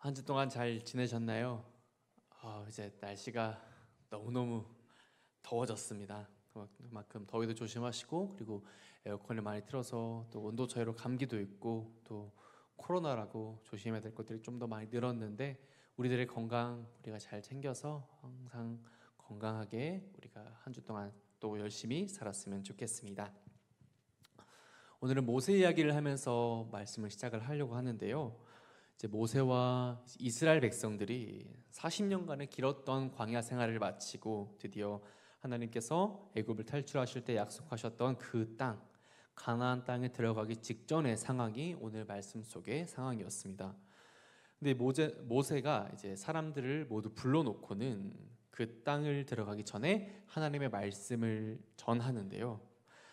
한 주 동안 잘 지내셨나요? 이제 날씨가 너무너무 더워졌습니다. 그만큼 더위도 조심하시고, 그리고 에어컨을 많이 틀어서 또 온도 차이로 감기도 있고 또 코로나라고 조심해야 될 것들이 좀 더 많이 늘었는데, 우리들의 건강 우리가 잘 챙겨서 항상 건강하게 우리가 한 주 동안 또 열심히 살았으면 좋겠습니다. 오늘은 모세 이야기를 하면서 말씀을 시작을 하려고 하는데요. 이제 모세와 이스라엘 백성들이 40년간의 길었던 광야 생활을 마치고 드디어 하나님께서 애굽을 탈출하실 때 약속하셨던 그 땅, 가나안 땅에 들어가기 직전의 상황이 오늘 말씀 속의 상황이었습니다. 근데 모세가 이제 사람들을 모두 불러놓고는 그 땅을 들어가기 전에 하나님의 말씀을 전하는데요.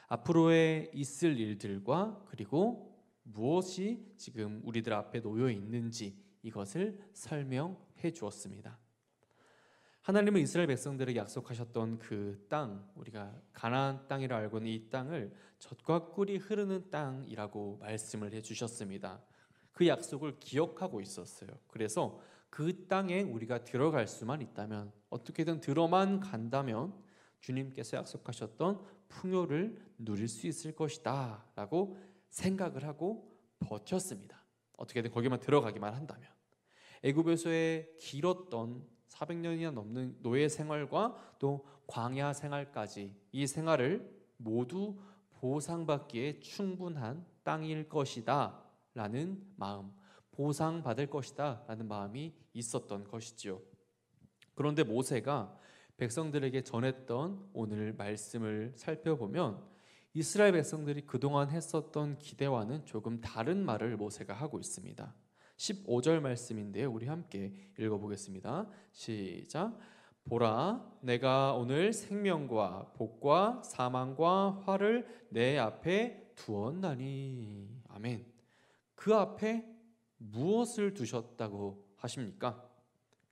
앞으로의 있을 일들과 그리고 무엇이 지금 우리들 앞에 놓여 있는지 이것을 설명해 주었습니다. 하나님은 이스라엘 백성들에게 약속하셨던 그 땅, 우리가 가나안 땅이라 알고 있는 이 땅을 젖과 꿀이 흐르는 땅이라고 말씀을 해 주셨습니다. 그 약속을 기억하고 있었어요. 그래서 그 땅에 우리가 들어갈 수만 있다면, 어떻게든 들어만 간다면 주님께서 약속하셨던 풍요를 누릴 수 있을 것이다 라고 생각을 하고 버텼습니다. 어떻게든 거기만 들어가기만 한다면. 애굽에서의 길었던 400년이나 넘는 노예 생활과 또 광야 생활까지, 이 생활을 모두 보상받기에 충분한 땅일 것이다 라는 마음, 보상받을 것이다 라는 마음이 있었던 것이지요. 그런데 모세가 백성들에게 전했던 오늘 말씀을 살펴보면 이스라엘 백성들이 그동안 했었던 기대와는 조금 다른 말을 모세가 하고 있습니다. 15절 말씀인데요, 우리 함께 읽어보겠습니다. 시작. 보라, 내가 오늘 생명과 복과 사망과 화를 내 앞에 두었나니. 아멘. 그 앞에 무엇을 두셨다고 하십니까?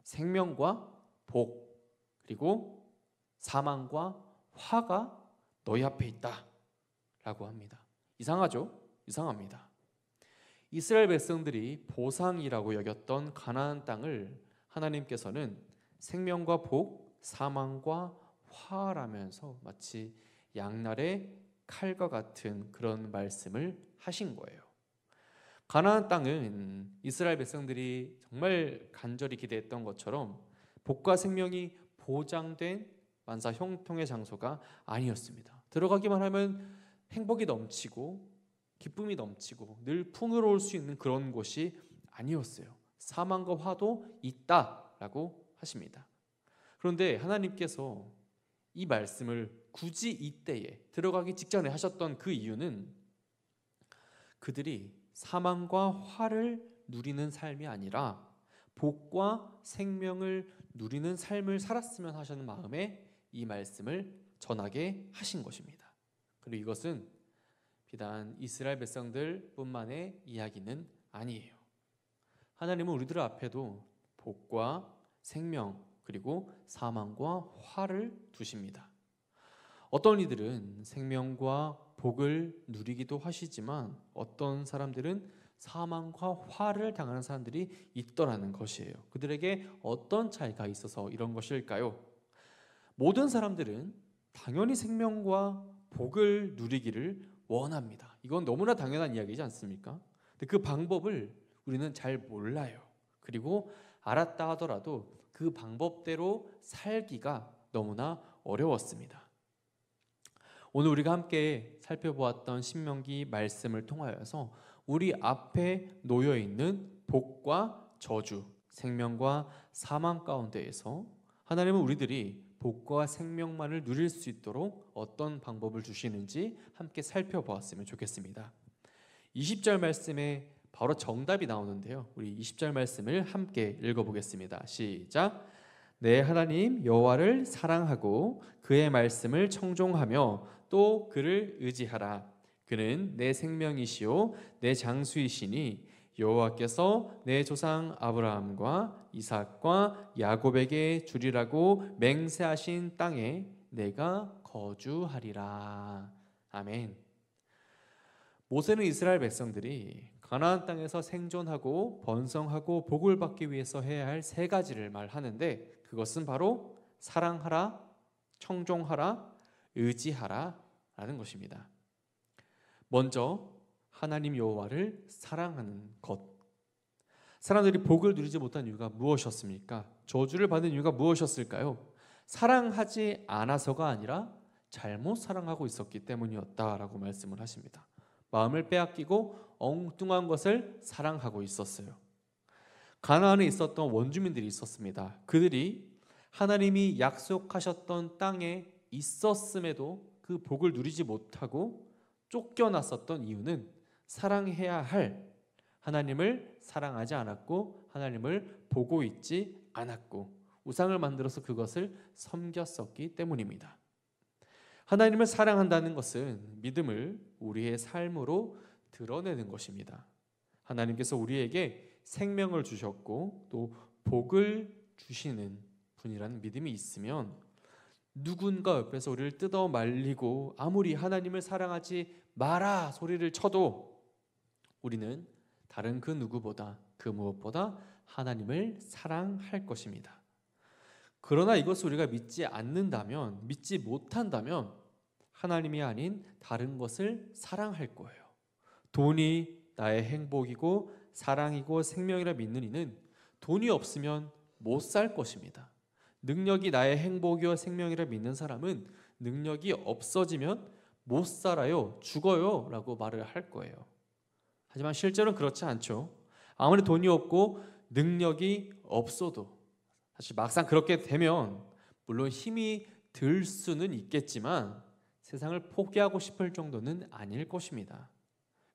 생명과 복, 그리고 사망과 화가 너희 앞에 있다 라고 합니다. 이상하죠? 이상합니다. 이스라엘 백성들이 보상이라고 여겼던 가나안 땅을 하나님께서는 생명과 복, 사망과 화라면서 마치 양날의 칼과 같은 그런 말씀을 하신 거예요. 가나안 땅은 이스라엘 백성들이 정말 간절히 기대했던 것처럼 복과 생명이 보장된 만사 형통의 장소가 아니었습니다. 들어가기만 하면 행복이 넘치고 기쁨이 넘치고 늘 풍요로울 수 있는 그런 곳이 아니었어요. 사망과 화도 있다라고 하십니다. 그런데 하나님께서 이 말씀을 굳이 이때에 들어가기 직전에 하셨던 그 이유는 그들이 사망과 화를 누리는 삶이 아니라 복과 생명을 누리는 삶을 살았으면 하시는 마음에 이 말씀을 전하게 하신 것입니다. 그리고 이것은 비단 이스라엘 백성들뿐만의 이야기는 아니에요. 하나님은 우리들 앞에도 복과 생명 그리고 사망과 화를 두십니다. 어떤 이들은 생명과 복을 누리기도 하시지만 어떤 사람들은 사망과 화를 당하는 사람들이 있더라는 것이에요. 그들에게 어떤 차이가 있어서 이런 것일까요? 모든 사람들은 당연히 생명과 복을 누리기를 원합니다. 이건 너무나 당연한 이야기지 않습니까? 근데 그 방법을 우리는 잘 몰라요. 그리고 알았다 하더라도 그 방법대로 살기가 너무나 어려웠습니다. 오늘 우리가 함께 살펴보았던 신명기 말씀을 통하여서 우리 앞에 놓여 있는 복과 저주, 생명과 사망 가운데에서 하나님은 우리들이 복과 생명만을 누릴 수 있도록 어떤 방법을 주시는지 함께 살펴보았으면 좋겠습니다. 20절 말씀에 바로 정답이 나오는데요. 우리 20절 말씀을 함께 읽어보겠습니다. 시작. 내 하나님 여호와를 사랑하고 그의 말씀을 청종하며 또 그를 의지하라. 그는 내 생명이시요 내 장수이시니 여호와께서 내 조상 아브라함과 이삭과 야곱에게 주리라고 맹세하신 땅에 내가 거주하리라. 아멘. 모세는 이스라엘 백성들이 가나안 땅에서 생존하고 번성하고 복을 받기 위해서 해야 할 세 가지를 말하는데, 그것은 바로 사랑하라, 청종하라, 의지하라 라는 것입니다. 먼저 하나님 여호와를 사랑하는 것. 사람들이 복을 누리지 못한 이유가 무엇이었습니까? 저주를 받은 이유가 무엇이었을까요? 사랑하지 않아서가 아니라 잘못 사랑하고 있었기 때문이었다라고 말씀을 하십니다. 마음을 빼앗기고 엉뚱한 것을 사랑하고 있었어요. 가나안에 있었던 원주민들이 있었습니다. 그들이 하나님이 약속하셨던 땅에 있었음에도 그 복을 누리지 못하고 쫓겨났었던 이유는 사랑해야 할 하나님을 사랑하지 않았고, 하나님을 보고 있지 않았고, 우상을 만들어서 그것을 섬겼었기 때문입니다. 하나님을 사랑한다는 것은 믿음을 우리의 삶으로 드러내는 것입니다. 하나님께서 우리에게 생명을 주셨고 또 복을 주시는 분이라는 믿음이 있으면, 누군가 옆에서 우리를 뜯어 말리고 아무리 하나님을 사랑하지 마라 소리를 쳐도 우리는 다른 그 누구보다, 그 무엇보다 하나님을 사랑할 것입니다. 그러나 이것을 우리가 믿지 않는다면, 믿지 못한다면 하나님이 아닌 다른 것을 사랑할 거예요. 돈이 나의 행복이고 사랑이고 생명이라 믿는 이는 돈이 없으면 못 살 것입니다. 능력이 나의 행복이와 생명이라 믿는 사람은 능력이 없어지면 못 살아요, 죽어요 라고 말을 할 거예요. 하지만 실제로는 그렇지 않죠. 아무리 돈이 없고 능력이 없어도 사실 막상 그렇게 되면 물론 힘이 들 수는 있겠지만 세상을 포기하고 싶을 정도는 아닐 것입니다.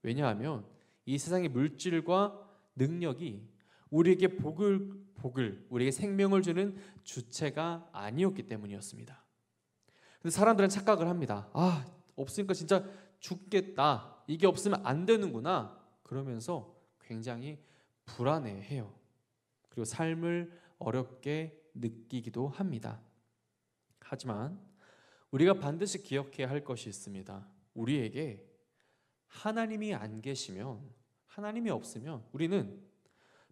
왜냐하면 이 세상의 물질과 능력이 우리에게 복을 우리에게 생명을 주는 주체가 아니었기 때문이었습니다. 근데 사람들은 착각을 합니다. 없으니까 진짜 죽겠다, 이게 없으면 안 되는구나, 그러면서 굉장히 불안해해요. 그리고 삶을 어렵게 느끼기도 합니다. 하지만 우리가 반드시 기억해야 할 것이 있습니다. 우리에게 하나님이 안 계시면, 하나님이 없으면 우리는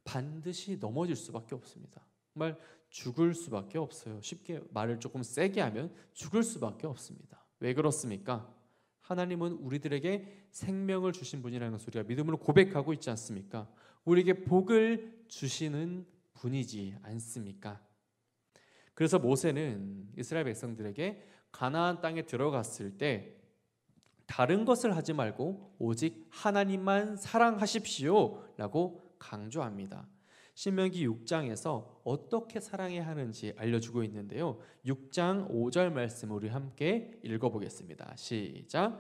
반드시 넘어질 수밖에 없습니다. 정말 죽을 수밖에 없어요. 쉽게 말을 조금 세게 하면 죽을 수밖에 없습니다. 왜 그렇습니까? 하나님은 우리들에게 생명을 주신 분이라는 것을 우리가 믿음으로 고백하고 있지 않습니까? 우리에게 복을 주시는 분이지 않습니까? 그래서 모세는 이스라엘 백성들에게 가나안 땅에 들어갔을 때 다른 것을 하지 말고 오직 하나님만 사랑하십시오 라고 강조합니다. 신명기 6장에서 어떻게 사랑해야 하는지 알려주고 있는데요. 6장 5절 말씀 우리 함께 읽어보겠습니다. 시작.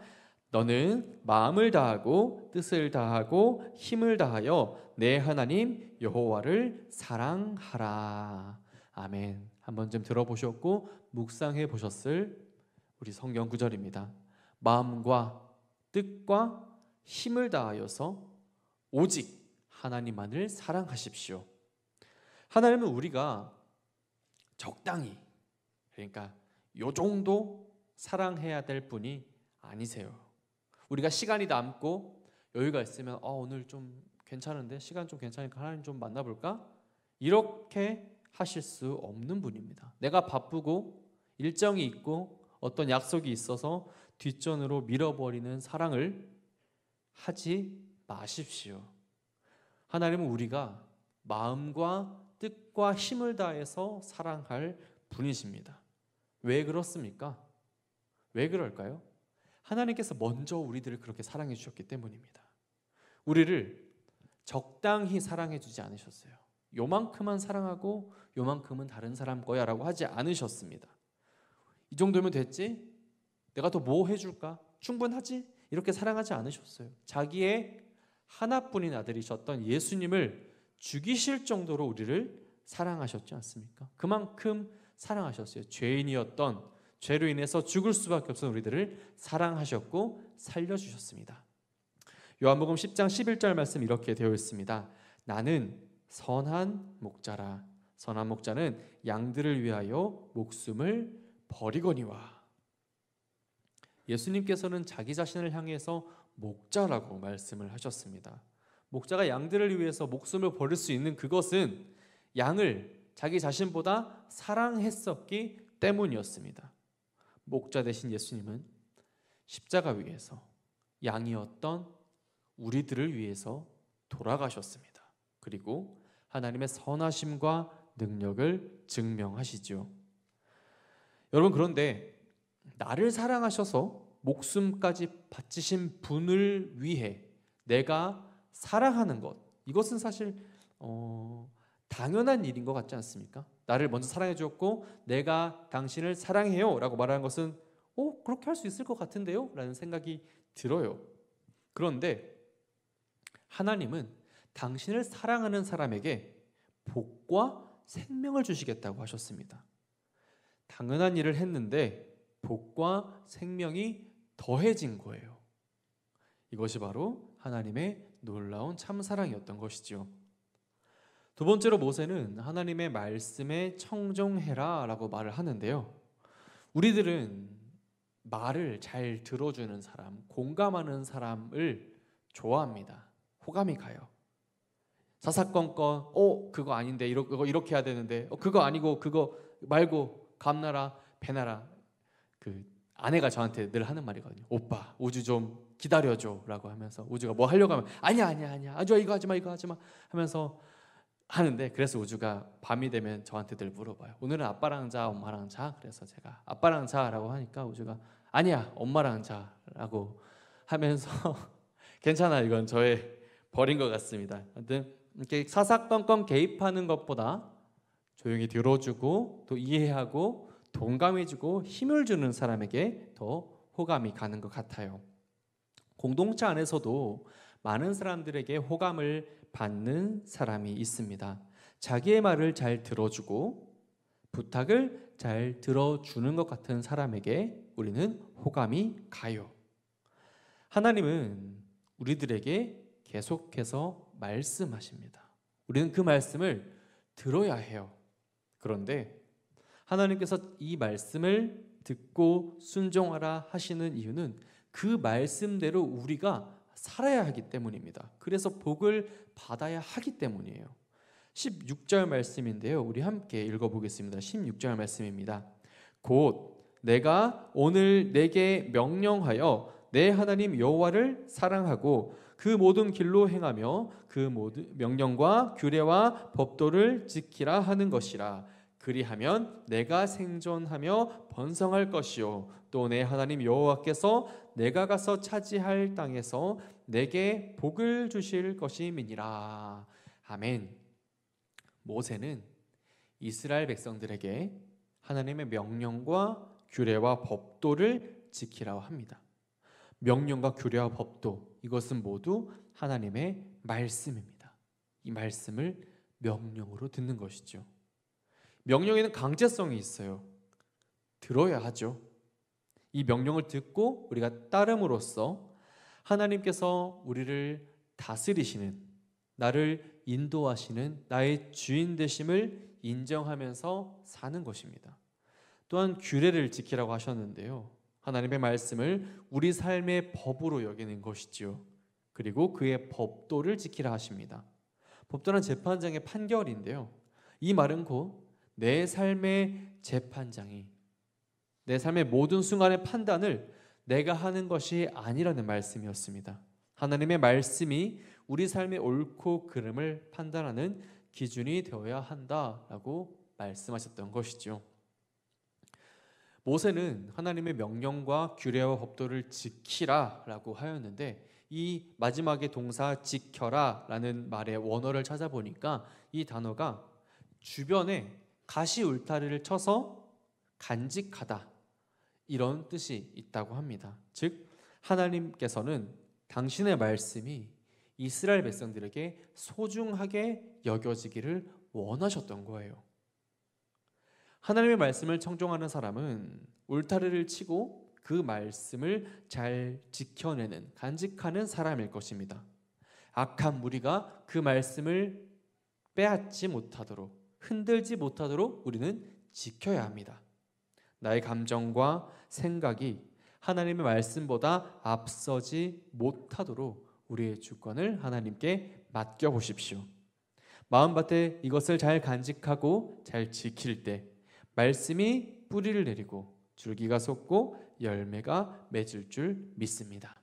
너는 마음을 다하고 뜻을 다하고 힘을 다하여 내 하나님 여호와를 사랑하라. 아멘. 한번 좀 들어보셨고 묵상해 보셨을 우리 성경 구절입니다. 마음과 뜻과 힘을 다하여서 오직 하나님만을 사랑하십시오. 하나님은 우리가 적당히, 그러니까 요 정도 사랑해야 될 분이 아니세요. 우리가 시간이 남고 여유가 있으면 오늘 좀 괜찮은데, 시간 좀 괜찮으니까 하나님 좀 만나볼까? 이렇게 하실 수 없는 분입니다. 내가 바쁘고 일정이 있고 어떤 약속이 있어서 뒷전으로 밀어버리는 사랑을 하지 마십시오. 하나님은 우리가 마음과 뜻과 힘을 다해서 사랑할 분이십니다. 왜 그렇습니까? 왜 그럴까요? 하나님께서 먼저 우리들을 그렇게 사랑해 주셨기 때문입니다. 우리를 적당히 사랑해 주지 않으셨어요. 요만큼만 사랑하고 요만큼은 다른 사람 거야 라고 하지 않으셨습니다. 이 정도면 됐지? 내가 더 뭐 해줄까? 충분하지? 이렇게 사랑하지 않으셨어요. 자기의 하나뿐인 아들이셨던 예수님을 죽이실 정도로 우리를 사랑하셨지 않습니까? 그만큼 사랑하셨어요. 죄인이었던, 죄로 인해서 죽을 수밖에 없었던 우리들을 사랑하셨고 살려주셨습니다. 요한복음 10장 11절 말씀 이렇게 되어 있습니다. 나는 선한 목자라. 선한 목자는 양들을 위하여 목숨을 버리거니와. 예수님께서는 자기 자신을 향해서 목자라고 말씀을 하셨습니다. 목자가 양들을 위해서 목숨을 버릴 수 있는 그것은 양을 자기 자신보다 사랑했었기 때문이었습니다. 목자 대신 예수님은 십자가 위에서 양이었던 우리들을 위해서 돌아가셨습니다. 그리고 하나님의 선하심과 능력을 증명하시죠. 여러분, 그런데 나를 사랑하셔서 목숨까지 바치신 분을 위해 내가 사랑하는 것, 이것은 사실 당연한 일인 것 같지 않습니까? 나를 먼저 사랑해 주었고 내가 당신을 사랑해요 라고 말하는 것은 그렇게 할 수 있을 것 같은데요? 라는 생각이 들어요. 그런데 하나님은 당신을 사랑하는 사람에게 복과 생명을 주시겠다고 하셨습니다. 당연한 일을 했는데 복과 생명이 더해진 거예요. 이것이 바로 하나님의 놀라운 참사랑이었던 것이죠. 두 번째로 모세는 하나님의 말씀에 청종해라 라고 말을 하는데요. 우리들은 말을 잘 들어주는 사람, 공감하는 사람을 좋아합니다. 호감이 가요. 사사건건 그거 아닌데 이거 이렇게 해야 되는데 그거 아니고 그거 말고 감나라 배나라. 그 아내가 저한테 늘 하는 말이거든요. 오빠 우주 좀 기다려줘 라고 하면서 우주가 뭐 하려고 하면 아니야 아주 이거 하지마 하면서 하는데, 그래서 우주가 밤이 되면 저한테 늘 물어봐요. 오늘은 아빠랑 자 엄마랑 자? 그래서 제가 아빠랑 자라고 하니까 우주가 아니야 엄마랑 자라고 하면서 괜찮아, 이건 저의 벌인 것 같습니다. 아무튼 이렇게 사사건건 개입하는 것보다 조용히 들어주고 또 이해하고 동감해주고 힘을 주는 사람에게 더 호감이 가는 것 같아요. 공동체 안에서도 많은 사람들에게 호감을 받는 사람이 있습니다. 자기의 말을 잘 들어주고 부탁을 잘 들어주는 것 같은 사람에게 우리는 호감이 가요. 하나님은 우리들에게 계속해서 말씀하십니다. 우리는 그 말씀을 들어야 해요. 그런데 하나님께서 이 말씀을 듣고 순종하라 하시는 이유는 그 말씀대로 우리가 살아야 하기 때문입니다. 그래서 복을 받아야 하기 때문이에요. 16절 말씀인데요. 우리 함께 읽어보겠습니다. 16절 말씀입니다. 곧 내가 오늘 내게 명령하여 내 하나님 여호와를 사랑하고 그 모든 길로 행하며 그 모든 명령과 규례와 법도를 지키라 하는 것이라. 그리하면 내가 생존하며 번성할 것이요 또 내 하나님 여호와께서 내가 가서 차지할 땅에서 내게 복을 주실 것임이니라. 아멘. 모세는 이스라엘 백성들에게 하나님의 명령과 규례와 법도를 지키라고 합니다. 명령과 규례와 법도, 이것은 모두 하나님의 말씀입니다. 이 말씀을 명령으로 듣는 것이죠. 명령에는 강제성이 있어요. 들어야 하죠. 이 명령을 듣고 우리가 따름으로써 하나님께서 우리를 다스리시는, 나를 인도하시는 나의 주인 되심을 인정하면서 사는 것입니다. 또한 규례를 지키라고 하셨는데요. 하나님의 말씀을 우리 삶의 법으로 여기는 것이지요. 그리고 그의 법도를 지키라 하십니다. 법도는 재판장의 판결인데요. 이 말은 곧 내 삶의 재판장이 내 삶의 모든 순간의 판단을 내가 하는 것이 아니라는 말씀이었습니다. 하나님의 말씀이 우리 삶의 옳고 그름을 판단하는 기준이 되어야 한다라고 말씀하셨던 것이죠. 모세는 하나님의 명령과 규례와 법도를 지키라라고 하였는데, 이 마지막에 동사 지켜라라는 말의 원어를 찾아보니까 이 단어가 주변에 가시 울타리를 쳐서 간직하다, 이런 뜻이 있다고 합니다. 즉 하나님께서는 당신의 말씀이 이스라엘 백성들에게 소중하게 여겨지기를 원하셨던 거예요. 하나님의 말씀을 청종하는 사람은 울타리를 치고 그 말씀을 잘 지켜내는, 간직하는 사람일 것입니다. 악한 무리가 그 말씀을 빼앗지 못하도록, 흔들지 못하도록 우리는 지켜야 합니다. 나의 감정과 생각이 하나님의 말씀보다 앞서지 못하도록 우리의 주권을 하나님께 맡겨보십시오. 마음밭에 이것을 잘 간직하고 잘 지킬 때 말씀이 뿌리를 내리고 줄기가 솟고 열매가 맺을 줄 믿습니다.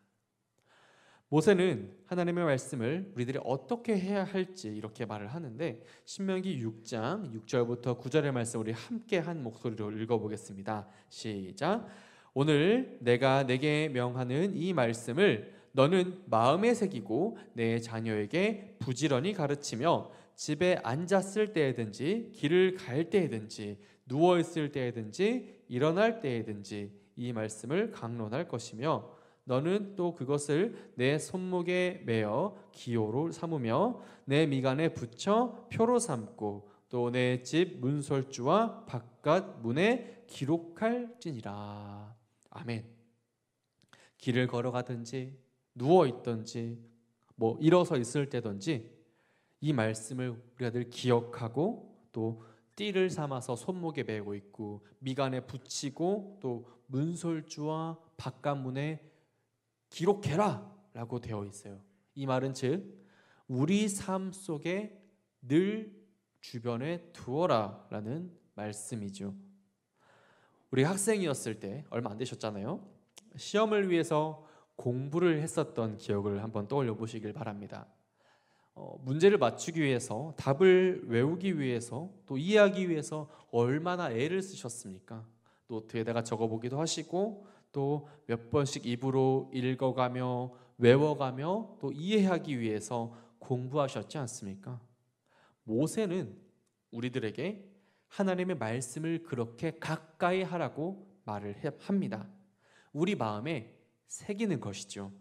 모세는 하나님의 말씀을 우리들이 어떻게 해야 할지 이렇게 말을 하는데, 신명기 6장 6절부터 9절의 말씀 우리 함께 한 목소리로 읽어보겠습니다. 시작. 오늘 내가 내게 명하는 이 말씀을 너는 마음에 새기고 내 자녀에게 부지런히 가르치며 집에 앉았을 때에든지 길을 갈 때에든지 누워있을 때에든지 일어날 때에든지 이 말씀을 강론할 것이며, 너는 또 그것을 내 손목에 매어 기호로 삼으며 내 미간에 붙여 표로 삼고 또 내 집 문설주와 바깥 문에 기록할지니라. 아멘. 길을 걸어가든지 누워있든지 일어서 있을 때든지 이 말씀을 우리가 늘 기억하고 또 띠를 삼아서 손목에 메고 있고 미간에 붙이고 또 문설주와 바깥 문에 기록해라 라고 되어 있어요. 이 말은 즉 우리 삶 속에 늘 주변에 두어라 라는 말씀이죠. 우리 학생이었을 때 얼마 안 되셨잖아요. 시험을 위해서 공부를 했었던 기억을 한번 떠올려 보시길 바랍니다. 문제를 맞추기 위해서, 답을 외우기 위해서, 또 이해하기 위해서 얼마나 애를 쓰셨습니까? 노트에다가 적어보기도 하시고 또 몇 번씩 입으로 읽어가며 외워가며 또 이해하기 위해서 공부하셨지 않습니까? 모세는 우리들에게 하나님의 말씀을 그렇게 가까이 하라고 말을 합니다. 우리 마음에 새기는 것이죠.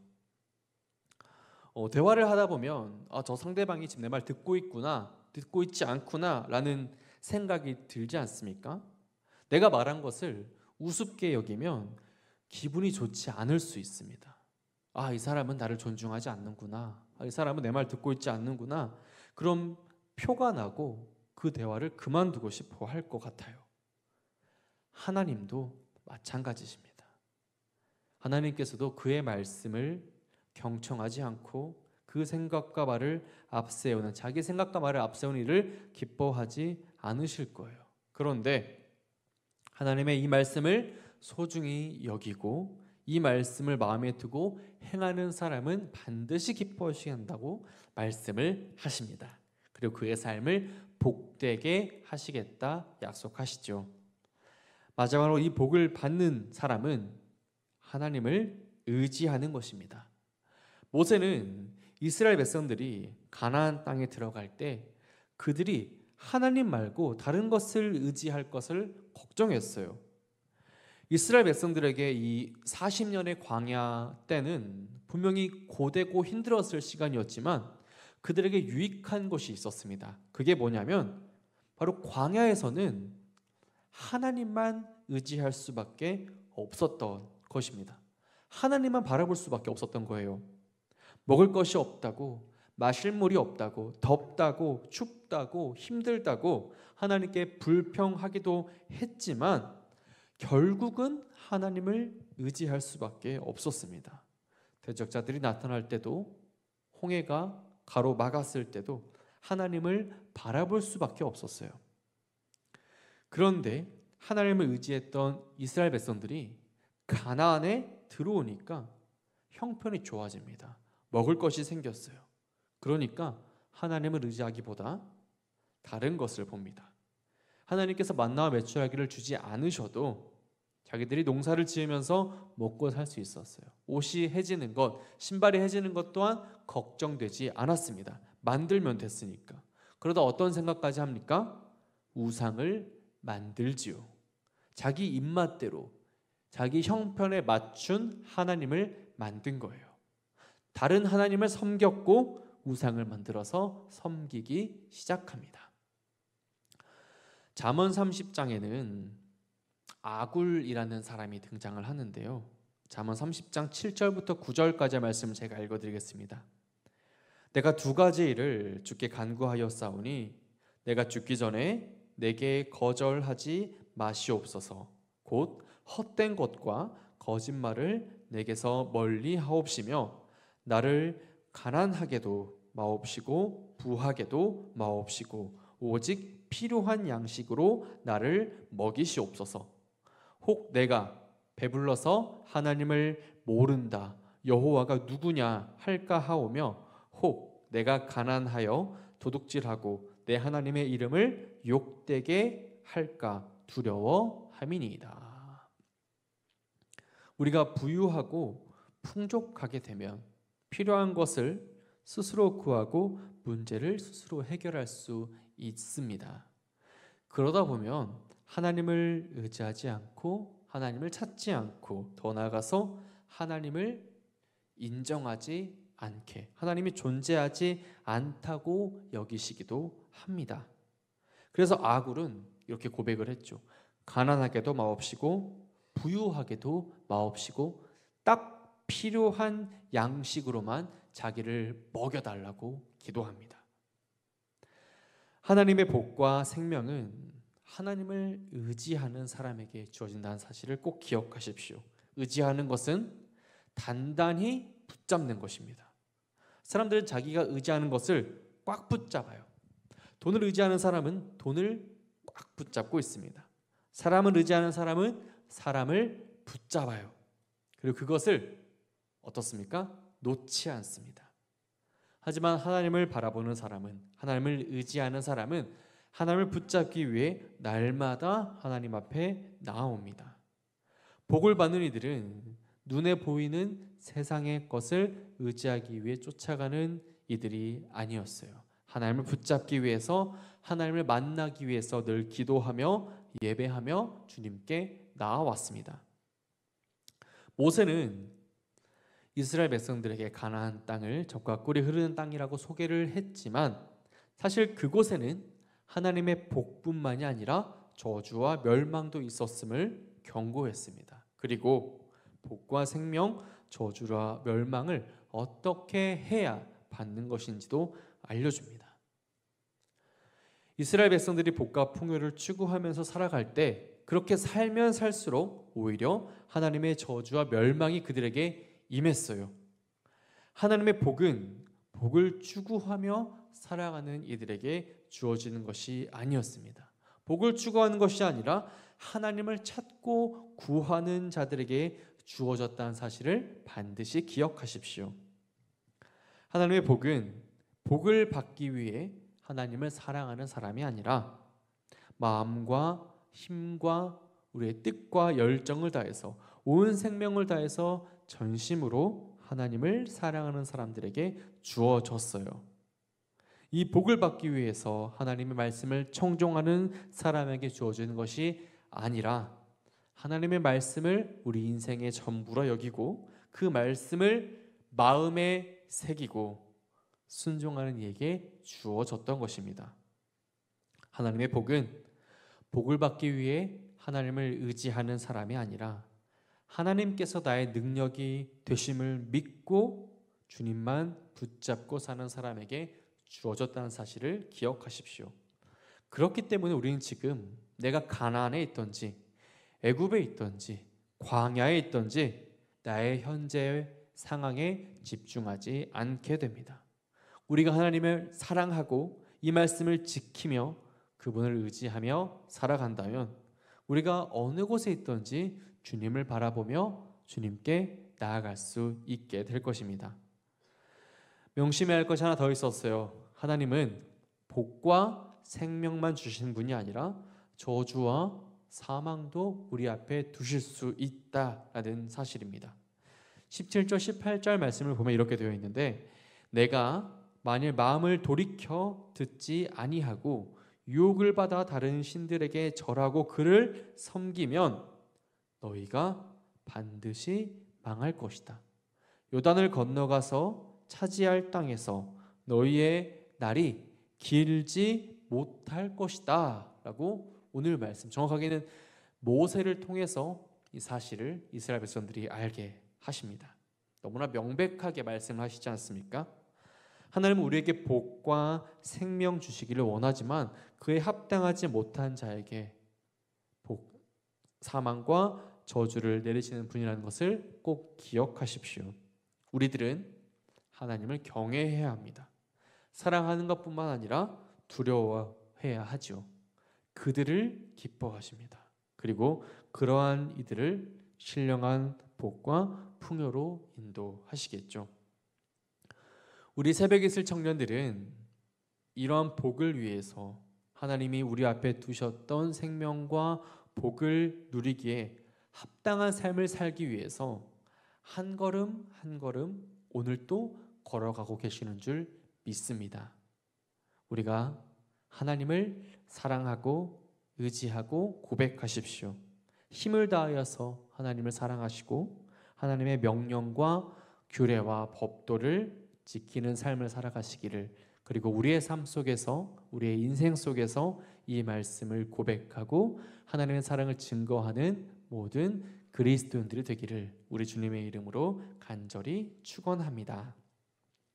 대화를 하다 보면 저 상대방이 지금 내 말 듣고 있구나, 듣고 있지 않구나 라는 생각이 들지 않습니까? 내가 말한 것을 우습게 여기면 기분이 좋지 않을 수 있습니다. 이 사람은 나를 존중하지 않는구나, 이 사람은 내 말 듣고 있지 않는구나. 그럼 표가 나고 그 대화를 그만두고 싶어 할 것 같아요. 하나님도 마찬가지십니다. 하나님께서도 그의 말씀을 경청하지 않고 그 생각과 말을 앞세우는, 자기 생각과 말을 앞세우는 일을 기뻐하지 않으실 거예요. 그런데 하나님의 이 말씀을 소중히 여기고 이 말씀을 마음에 두고 행하는 사람은 반드시 기뻐하시게 한다고 말씀을 하십니다. 그리고 그의 삶을 복되게 하시겠다 약속하시죠. 마지막으로 이 복을 받는 사람은 하나님을 의지하는 것입니다. 모세는 이스라엘 백성들이 가나안 땅에 들어갈 때 그들이 하나님 말고 다른 것을 의지할 것을 걱정했어요. 이스라엘 백성들에게 이 40년의 광야 때는 분명히 고되고 힘들었을 시간이었지만 그들에게 유익한 것이 있었습니다. 그게 뭐냐면 바로 광야에서는 하나님만 의지할 수밖에 없었던 것입니다. 하나님만 바라볼 수밖에 없었던 거예요. 먹을 것이 없다고, 마실 물이 없다고, 덥다고, 춥다고, 힘들다고 하나님께 불평하기도 했지만 결국은 하나님을 의지할 수밖에 없었습니다. 대적자들이 나타날 때도, 홍해가 가로막았을 때도 하나님을 바라볼 수밖에 없었어요. 그런데 하나님을 의지했던 이스라엘 백성들이 가나안에 들어오니까 형편이 좋아집니다. 먹을 것이 생겼어요. 그러니까 하나님을 의지하기보다 다른 것을 봅니다. 하나님께서 만나와 메추라기를 주지 않으셔도 자기들이 농사를 지으면서 먹고 살 수 있었어요. 옷이 해지는 것, 신발이 해지는 것 또한 걱정되지 않았습니다. 만들면 됐으니까. 그러다 어떤 생각까지 합니까? 우상을 만들지요. 자기 입맛대로, 자기 형편에 맞춘 하나님을 만든 거예요. 다른 하나님을 섬겼고 우상을 만들어서 섬기기 시작합니다. 잠언 30장에는 아굴이라는 사람이 등장을 하는데요. 잠언 30장 7절부터 9절까지의 말씀을 제가 읽어드리겠습니다. 내가 두 가지 일을 주께 간구하였사오니 내가 죽기 전에 내게 거절하지 마시옵소서. 곧 헛된 것과 거짓말을 내게서 멀리 하옵시며 나를 가난하게도 마옵시고 부하게도 마옵시고 오직 필요한 양식으로 나를 먹이시옵소서. 혹 내가 배불러서 하나님을 모른다 여호와가 누구냐 할까 하오며 혹 내가 가난하여 도둑질하고 내 하나님의 이름을 욕되게 할까 두려워함이니이다. 우리가 부유하고 풍족하게 되면 필요한 것을 스스로 구하고 문제를 스스로 해결할 수 있습니다. 그러다 보면 하나님을 의지하지 않고 하나님을 찾지 않고 더 나아가서 하나님을 인정하지 않게 하나님이 존재하지 않다고 여기시기도 합니다. 그래서 아굴은 이렇게 고백을 했죠. 가난하게도 마옵시고 부유하게도 마옵시고 딱 필요한 양식으로만 자기를 먹여달라고 기도합니다. 하나님의 복과 생명은 하나님을 의지하는 사람에게 주어진다는 사실을 꼭 기억하십시오. 의지하는 것은 단단히 붙잡는 것입니다. 사람들은 자기가 의지하는 것을 꽉 붙잡아요. 돈을 의지하는 사람은 돈을 꽉 붙잡고 있습니다. 사람을 의지하는 사람은 사람을 붙잡아요. 그리고 그것을 어떻습니까? 놓지 않습니다. 하지만 하나님을 바라보는 사람은, 하나님을 의지하는 사람은 하나님을 붙잡기 위해 날마다 하나님 앞에 나아옵니다. 복을 받는 이들은 눈에 보이는 세상의 것을 의지하기 위해 쫓아가는 이들이 아니었어요. 하나님을 붙잡기 위해서, 하나님을 만나기 위해서 늘 기도하며 예배하며 주님께 나아왔습니다. 모세는 이스라엘 백성들에게 가나안 땅을 젖과 꿀이 흐르는 땅이라고 소개를 했지만 사실 그곳에는 하나님의 복뿐만이 아니라 저주와 멸망도 있었음을 경고했습니다. 그리고 복과 생명, 저주와 멸망을 어떻게 해야 받는 것인지도 알려줍니다. 이스라엘 백성들이 복과 풍요를 추구하면서 살아갈 때 그렇게 살면 살수록 오히려 하나님의 저주와 멸망이 그들에게 임했어요. 하나님의 복은 복을 추구하며 살아가는 이들에게 주어지는 것이 아니었습니다. 복을 추구하는 것이 아니라 하나님을 찾고 구하는 자들에게 주어졌다는 사실을 반드시 기억하십시오. 하나님의 복은 복을 받기 위해 하나님을 사랑하는 사람이 아니라 마음과 힘과 우리의 뜻과 열정을 다해서 온 생명을 다해서 전심으로 하나님을 사랑하는 사람들에게 주어졌어요. 이 복을 받기 위해서 하나님의 말씀을 청종하는 사람에게 주어지는 것이 아니라 하나님의 말씀을 우리 인생의 전부라 여기고 그 말씀을 마음에 새기고 순종하는 이에게 주어졌던 것입니다. 하나님의 복은 복을 받기 위해 하나님을 의지하는 사람이 아니라 하나님께서 나의 능력이 되심을 믿고 주님만 붙잡고 사는 사람에게 주어졌다는 사실을 기억하십시오. 그렇기 때문에 우리는 지금 내가 가나안에 있든지 애굽에 있든지 광야에 있든지 나의 현재 상황에 집중하지 않게 됩니다. 우리가 하나님을 사랑하고 이 말씀을 지키며 그분을 의지하며 살아간다면 우리가 어느 곳에 있든지 주님을 바라보며 주님께 나아갈 수 있게 될 것입니다. 명심해야 할 것이 하나 더 있었어요. 하나님은 복과 생명만 주시는 분이 아니라 저주와 사망도 우리 앞에 두실 수 있다라는 사실입니다. 17절 18절 말씀을 보면 이렇게 되어 있는데 내가 만일 마음을 돌이켜 듣지 아니하고 유혹을 받아 다른 신들에게 절하고 그를 섬기면 너희가 반드시 망할 것이다. 요단을 건너가서 차지할 땅에서 너희의 날이 길지 못할 것이다 라고 오늘 말씀, 정확하게는 모세를 통해서 이 사실을 이스라엘 백성들이 알게 하십니다. 너무나 명백하게 말씀하시지 않습니까? 하나님은 우리에게 복과 생명 주시기를 원하지만 그에 합당하지 못한 자에게 사망과 저주를 내리시는 분이라는 것을 꼭 기억하십시오. 우리들은 하나님을 경외해야 합니다. 사랑하는 것뿐만 아니라 두려워해야 하죠. 그들을 기뻐하십니다. 그리고 그러한 이들을 신령한 복과 풍요로 인도하시겠죠. 우리 새벽에 있을 청년들은 이러한 복을 위해서 하나님이 우리 앞에 두셨던 생명과 복을 누리기에 합당한 삶을 살기 위해서 한 걸음 한 걸음 오늘도 걸어가고 계시는 줄 믿습니다. 우리가 하나님을 사랑하고 의지하고 고백하십시오. 힘을 다하여서 하나님을 사랑하시고 하나님의 명령과 규례와 법도를 지키는 삶을 살아가시기를, 그리고 우리의 삶 속에서 우리의 인생 속에서 이 말씀을 고백하고 하나님의 사랑을 증거하는 모든 그리스도인들이 되기를 우리 주님의 이름으로 간절히 축원합니다.